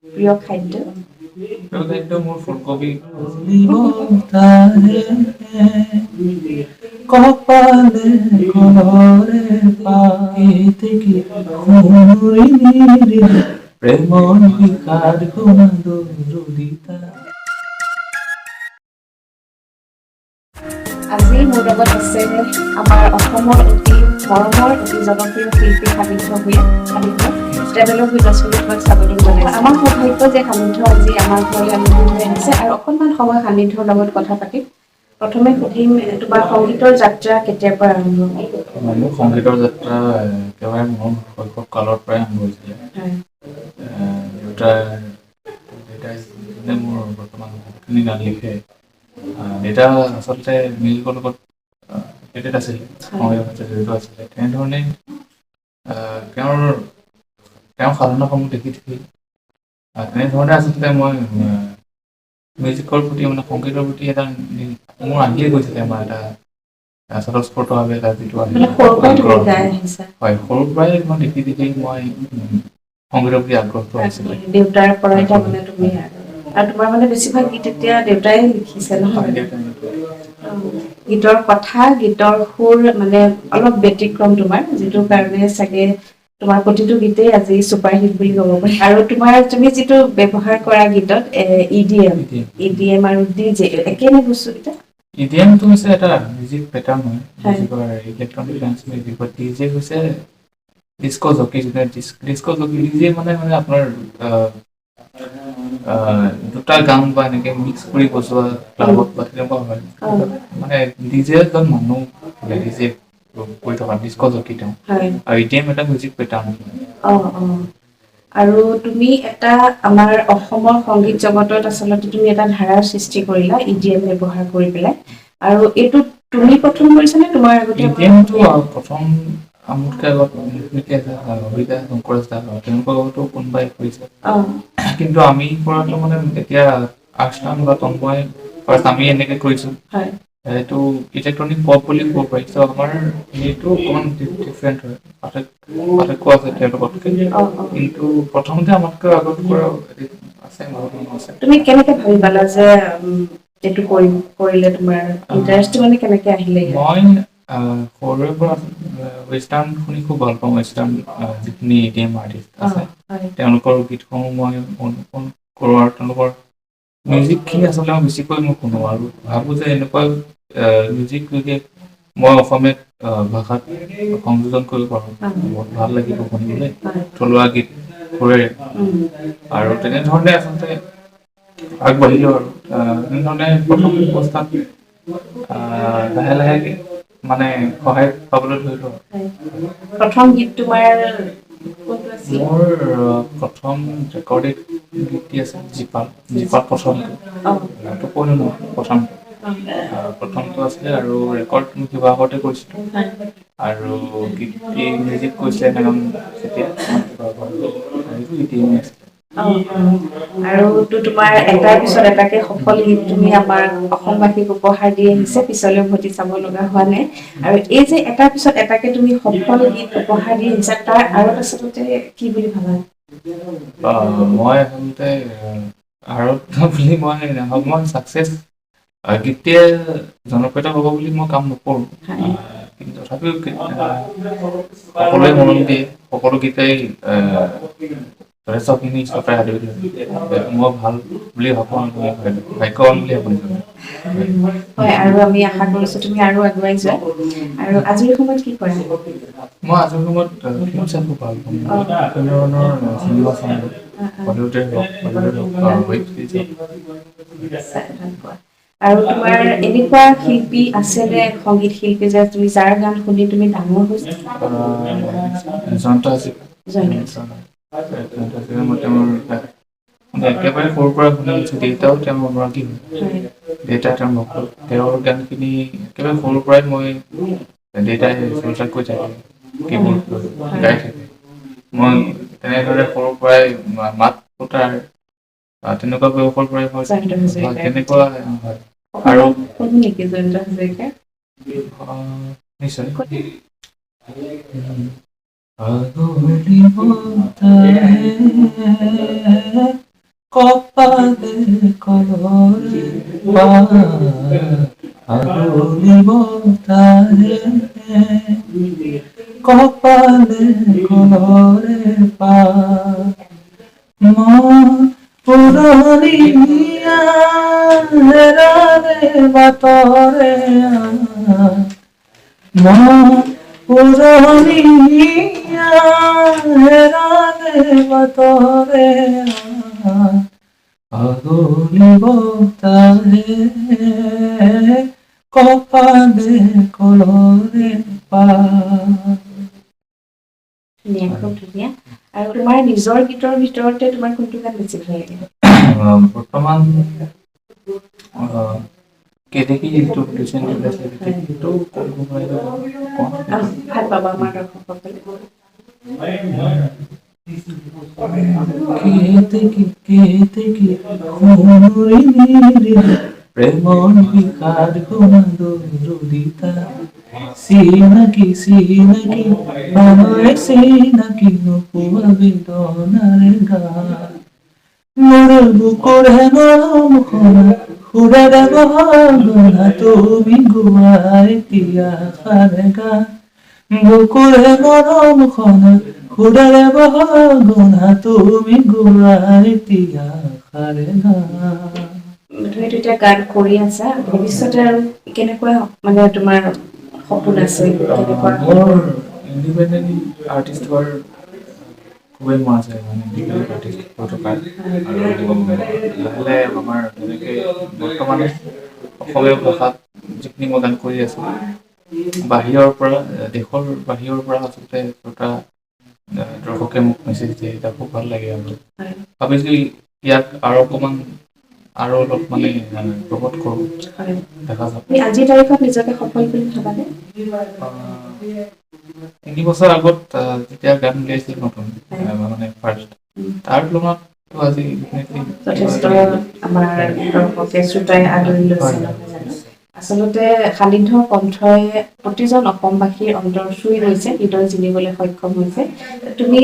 প্ৰিয় খাদ্য? খাদ্য মোৰ ফুলকবি। কপালে ঘৰে পাইতে কি প্ৰেমৰ শিকাৰ সুমধুৰিতা। আজি মোৰ লগত আছে আমাৰ অসমৰ অতি মৰমৰ অতি জনপ্ৰিয় শিল্পী সান্নিধ্য ভূঞা। সান্নিধ্য ট্ৰেভেলগ উইথ ৰশ্মি তোমাক স্বাগতম জনাইছোঁ। আমাৰ সৌভাগ্য যে সান্নিধ্য আজি আমাৰ ঘৰলৈ আলহী হৈ আহিছে আৰু অকণমান সময় সান্নিধ্যৰ লগত কথা পাতিম। প্ৰথমে সুধিম, তোমাৰ সংগীতৰ যাত্ৰা কেতিয়াৰ পৰা আৰম্ভ হ'ল? মোৰ সংগীতৰ যাত্ৰা একেবাৰে মোৰ শৈশৱ কালৰ পৰাই আৰম্ভ হৈছিলে। দেউতাই মোৰ বৰ্তমান বহুতখিনি গান লিখে। দেউতা আচলতে মিউজিকৰ লগত ৰিলেটেড আছিলে, সংগীতৰ ক্ষেত্ৰত জড়িত আছিলে। তেনেধৰণে তেওঁৰ সাধনাসমূহ দেখি তেনেধৰণে আচলতে মই মিউজিকৰ প্ৰতি মানে সংগীতৰ প্ৰতি এটা মোৰ আহিয়ে গৈছিলে আমাৰ এটা স্বতঃস্ফূৰ্তভাৱে এটা যিটো হয়, সৰুৰ পৰাই মই দেখি মই সংগীতৰ প্ৰতি আগ্ৰহটো আছিলে। দেউতাৰ পৰাই তাৰমানে তুমি আৰু তোমাৰ মানে বেছিভাগ গীত এতিয়া দেউতাই লিখিছে নহয়? গীতৰ কথা, গীতৰ সুৰ মানে অলপ ব্যতিক্ৰম তোমাৰ, যিটো কাৰণে চাগে তোমাৰ প্ৰতিটো গীতেই আজি ছুপাৰ হিট বুলি ক'ব পাৰি। আৰু তুমি যিটো ব্যৱহাৰ কৰা গীতত EDM আৰু DJ একে নে বস্তুকেইটা? EDMটো হৈছে এটা মিউজিক পেটাৰ্ণ হয়, মিউজিকৰ ইলেক্ট্ৰনিক ডান্স মিউজিক। DJ হৈছে disco jockey. Disco jockey DJ মানে আপোনাৰ দুটা গান বা এনেকে মিক্স কৰি বজোৱা ক্লাবত বা তেনেকুৱা হয়। মানে DJ এজন মানুহ DJ কৰি থকা ডিস্কো জকি তেওঁ। আৰু EDM এটা মিউজিক পেটাৰ্ণ। আৰু তুমি এটা আমাৰ অসমৰ সংগীত জগতত আচলতে তুমি এটা ধাৰাৰ সৃষ্টি কৰিলা EDM ব্যৱহাৰ কৰি পেলাই। আৰু এইটো তুমি প্ৰথম কৰিছা নে তোমাৰ আগতে? EDMটো প্ৰথম মোতকৈ আগত তেনেকুৱাতো কোনোবাই কৰিছে। কিন্তু আমি কৰাটো মানে এতিয়া আৰ্টছনাম বা টম্বই ফাৰ্ষ্ট আমি এনেকে কৰিছোঁ। এইটো ইলেক্ট্ৰনিক পপ বুলি ক'ব পাৰি। ত' আমাৰ এইটো অকণমান ডিফাৰেণ্ট হয়, পাৰ্থক্য আছে তেওঁলোকতকে। কিন্তু প্ৰথমতে আমাতকৈ আগত কৰা আছে। তুমি কেনেকে ভাবি পালা যে এইটো কৰিলে তোমাৰ ইণ্টাৰেষ্টটো মানে কেনেকে আহিলে? মই সৰুৰে পৰা ৱেষ্টাৰ্ণ শুনি খুব ভাল পাওঁ। ৱেষ্টাৰ্ণ যিখিনি EDM আৰ্টিষ্ট আছে তেওঁলোকৰ গীতসমূহ মই অনুসৰণ কৰোঁ আৰু তেওঁলোকৰ মিউজিকখিনি আচলতে মই বেছিকৈ শুনো আৰু ভাবোঁ যে এনেকুৱা মিউজিক যদি মই অসমীয়া ভাষাত সংযোজন কৰিব পাৰোঁ বহুত ভাল লাগিব শুনিবলৈ, থলুৱা গীত সুৰেৰে। আৰু তেনেধৰণে আচলতে আগবাঢ়িলোঁ আৰু তেনেধৰণে প্ৰথম অৱস্থাত লাহে লাহে মানে সহায় পাবলৈ ধৰিলোঁ। প্ৰথম গীত তোমাৰ মোৰ প্ৰথম ৰেকৰ্ডেড গীতটি আছে জীপাল প্ৰথমটো। প্ৰথমটো আছিলে আৰু ৰেকৰ্ড শিৱসাগৰতে কৰিছিলোঁ। আৰু গীতটি মিউজিক কৰিছিলে আৰু তোমাৰ এটাৰ পিছত এটাকে সফল গীত তুমি আমাৰ অসমবাসীক উপহাৰ দি আহিছে, পিছলৈ উভতি চাব লগা হোৱা নাই। আৰু এই যে এটাৰ পিছত এটাকে তুমি সফল গীত উপহাৰ দি আহিছা, তাৰ আঁৰত আচলতে কি বুলি ভাবা? মই আচলতে আঁৰত বুলি মই নাভাবোঁ। মই ছাকচেছ গীতটিয়ে জনপ্ৰিয়তা হ'ব বুলি মই কাম নকৰোঁ। কিন্তু তথাপিও সকলোৱে মৰম দিয়ে, সকলো গীতেই যথেষ্টখিনি শ্ৰোতাই আদৰি লয়। মই ভাল বুলি ভাবোঁ, ভাগ্যৱান বুলি ভাবোঁ। হয়, আৰু আমি আশা কৰিছোঁ তুমি আৰু আগুৱাই যোৱা। আৰু আজৰি সময়ত কি কৰা? মই আজৰি সময়ত ফিল্ম চাই খুব ভাল পাওঁ। বিভিন্ন ধৰণৰ চিনেমা চাওঁ, হলিউডে হওক ৱেব ছিৰিজ হওক। আৰু তোমাৰ এনেকুৱা শিল্পী আছেনে, সংগীত শিল্পী যে তুমি যাৰ গান শুনি তুমি ডাঙৰ হৈছা? একেবাৰে সৰুৰ পৰা শুনি আহিছোঁ। দেউতাও তেওঁ এগৰাকী দেউতা তেওঁৰ ভক্ত। তেওঁৰ গানখিনি একেবাৰে সৰুৰ পৰাই মই দেউতাই চৰ্চা কৰি থাকে, কীবৰ্ড গাই থাকে। মই তেনেদৰে সৰুৰ পৰাই মাত ফুটাৰ তেনেকুৱা বয়সৰ পৰাই তেনেকুৱা হয়। আৰু নিশ্চয় কপালে কলৰে আগুলি বতাহে কপালে কলৰে মন পুৰণি হেৰালে বাটৰে মন পুৰণি হেৰালে বাটৰে আগুলি বতাহে কপালে কলৰে ধুনীয়া, খুব ধুনীয়া। আৰু তোমাৰ নিজৰ গীতৰ ভিতৰতে তোমাৰ কোনটো গান বেছি ভাল লাগে? বৰ্তমান কেনেকে যিটো ৰিচেণ্টলি ওলাইছে সেইটো কৰিব পাৰিলে ভাল পাবা আমাৰ দৰ্শকসকলে। প্ৰেমৰ বিষাদ দুদিতা চিনাকি মানুহে চিনাকি নোপোৱা বেদনাৰে গান মোৰ বুকুৰ হেঙম সুৰেৰে বহনা তুমি গোৱা এতিয়া সাৰে গান বুকুৰ হেঙম সুৰেৰে বহনা তুমি গোৱা এতিয়া সাৰে গান। তুমি এতিয়া গান কৰি আছা, ভৱিষ্যতে আৰু কেনেকুৱা মানে তোমাৰ সপোন আছে? মোৰ ইণ্ডিপেণ্ডেণ্ট আৰ্টিষ্ট হোৱাৰ খুবেই মন আছে, মানে ইণ্ডিপেণ্ডেণ্ট আৰ্টিষ্ট হৈ থকাৰ আৰু লাহে লাহে আমাৰ যেনেকৈ বৰ্তমান অসমীয়া ভাষাত যিখিনি মই গান কৰি আছোঁ বাহিৰৰ পৰা দেশৰ বাহিৰৰ পৰা আচলতে এটা দৰ্শকে মোক মেছেজ দিয়ে, এটা খুব ভাল লাগে আৰু ভাবিছোঁ ইয়াক আৰু অকণমান আৰু অলপ মানে প্ৰমোট কৰোঁ, দেখা যাব। আজিৰ তাৰিখত নিজকে সফল বুলি ভাবানে? 3 বছৰ আগত যেতিয়া গান উলিয়াইছিল নতুন মানে ফাৰ্ষ্ট তাৰ তুলনাত আজি যথেষ্ট আমাৰ দৰ্শকে শ্ৰোতাই আদৰি লৈছে নহয় জানো? আচলতে শালিন্থৰ কণ্ঠই প্ৰতিজন অসমবাসীৰ অন্তৰ চুই গৈছে, হৃদয় জিনিবলৈ সক্ষম হৈছে। তুমি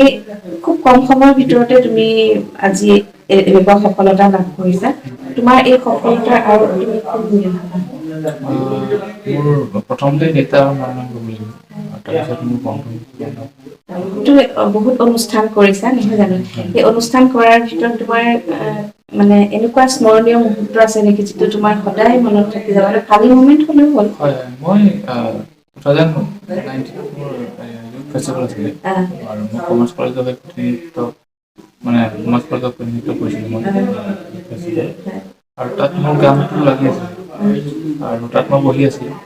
খুব কম সময়ৰ ভিতৰতে তুমি আজি এনেকুৱা সফলতা লাভ কৰিছা। তোমাৰ এই সফলতা আৰু তুমি কি ভাবা? মোৰ প্ৰথমতে দেউতা মাৰ বুলি তাৰপিছত মোৰ বন্ধু তুমি বহুত অনুষ্ঠান কৰিছা নহয় জানো? সেই অনুষ্ঠান কৰাৰ ভিতৰত তোমাৰ মানে এনেকুৱা স্মৰণীয় মুহূৰ্ত আছে নেকি যিটো তোমাৰ সদায় মনত থাকি যাব? ভাল মুমেণ্ট হ'লেও হ'ল। হয়, মই 2019 মোৰ ইউথ ফেষ্টিভেল আছিলে আৰু মই কমাৰ্চ কলেজৰ প্ৰতিনিধিত্ব মানে কমাৰ্চ কলেজৰ প্ৰতিনিধিত্ব কৰিছিলোঁ মই আৰু তাত মোৰ গানটো লাগি আছিলে আৰু তাত মই বহি আছিলোঁ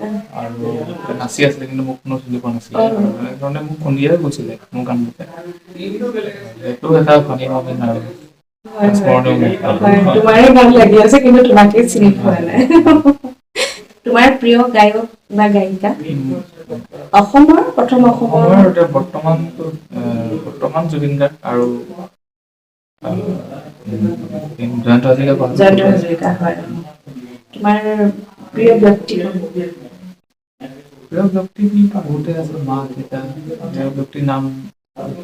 আৰু নাচি আছিলে, কিন্তু মোক কোনো চিনি পোৱা নাছিলে আৰু এনেধৰণে মোক খুন্দিয়াই গৈছিলে মোৰ গানটোতে। সেইটো এটা ফানি মমেণ্ট আৰু তোমাৰে গান লাগি আছে কিন্তু তোমাকে চিনি পোৱা নাই। তোমাৰ প্ৰিয় গায়ক বা গায়িকা? অসমৰ এতিয়া বৰ্তমান জুবিন গাৰ্গ আৰু জয়ন্ত হাজৰিকা হয়। তোমাৰ প্ৰিয় ব্যক্তি? প্ৰিয় ব্যক্তি বহুতে আছে, মা দেউতা, প্ৰিয় ব্যক্তিৰ নাম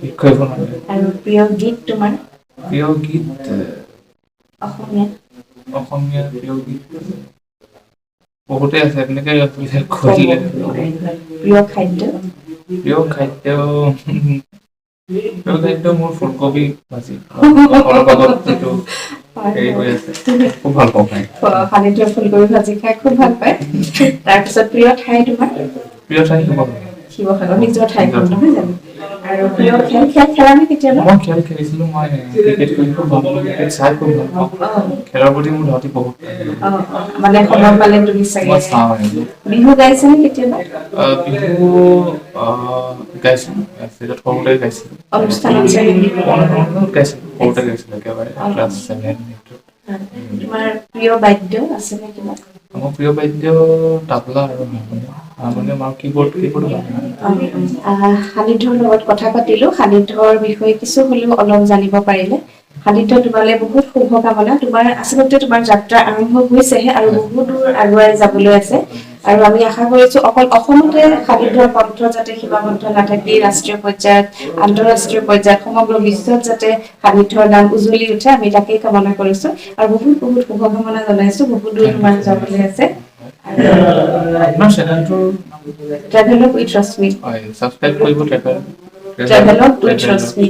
শেষ কৰিব নোৱাৰে। আৰু প্ৰিয় গীত তোমাৰ? প্ৰিয় গীত অসমীয়া প্ৰিয় গীত বহুতে আছে, এনেকে প্ৰিয় খাদ্য? প্ৰিয় খাদ্য মোৰ ফুলকবি ভাজি অলপ আগত যিটো হেৰি হৈ আছে খুব ভাল পাওঁ খাই। শালিন্থৰ ফুলকবি ভাজি খাই খুব ভাল পায়। তাৰপিছত প্ৰিয় ঠাই তোমাৰ? প্ৰিয় ঠাই শিৱসাগৰ, নিজৰ ঠাইখন নহয় জানো? আৰু প্ৰিয় খেল খেলা নে কেতিয়াবা? মই খেল খেলিছিলোঁ, মই ক্ৰিকেট খেলি খুব ভাল পাওঁ, ক্ৰিকেট চাই খুব ভাল পাওঁ, খেলৰ প্ৰতি মোৰ ধাউতি বহুত। মানে সময় পালে তুমি চাগে মই চাওঁ। বিহু গাইছা নে কেতিয়াবা? বিহু গাইছোঁ, সৰুতে গাইছিলোঁ। অনুষ্ঠানত চাগে বিহু গাইছিলোঁ, সৰুতে গাইছিলোঁ একেবাৰে ক্লাছ 7। তোমাৰ প্ৰিয় বাদ্য আছে নে কিবা? মোৰ প্ৰিয় বাদ্য তাবলা আৰু হাৰমনিয়াম আৰু কীবৰ্ড। শালিন্থৰ লগত কথা পাতিলোঁ, শালিন্থৰ বিষয়ে কিছু হ'লেও অলপ জানিব পাৰিলে। শালিন্থ, তোমালৈ বহুত শুভকামনা। তোমাৰ আচলতে তোমাৰ যাত্ৰা আৰম্ভ হৈছেহে আৰু বহুত দূৰ আগুৱাই যাবলৈ আছে। আৰু আমি আশা কৰিছো অকল অসমতে সান্নিধ্যৰ কণ্ঠ যাতে সীমাবদ্ধ নাথাকি ৰাষ্ট্ৰীয় পৰ্যায়ত আন্তঃৰাষ্ট্ৰীয় পৰ্যায়ত সমগ্ৰ বিশ্বত যাতে সান্নিধ্যৰ নাম উজ্বলি উঠে আমি তাকেই কামনা কৰিছো আৰু বহুত বহুত শুভকামনা জনাইছো বহুত দূৰ তোমাৰ যাবলৈ আছে আপোনাৰ চেনেলটো ট্ৰেভেলগ উইথ ৰশ্মি হয় সাবস্ক্ৰাইব কৰিব travelogue with Rashmi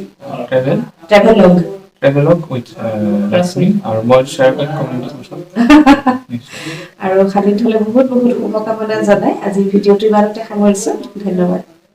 travelogue with ৰশ্মি আৰু মই শ্বেয়াৰ কৰিম কমেণ্ট বক্সত আৰু সান্নিধ্যলৈ বহুত বহুত শুভকামনা জনাই আজি ভিডিঅ'টো ইমানতে সামৰিছো ধন্যবাদ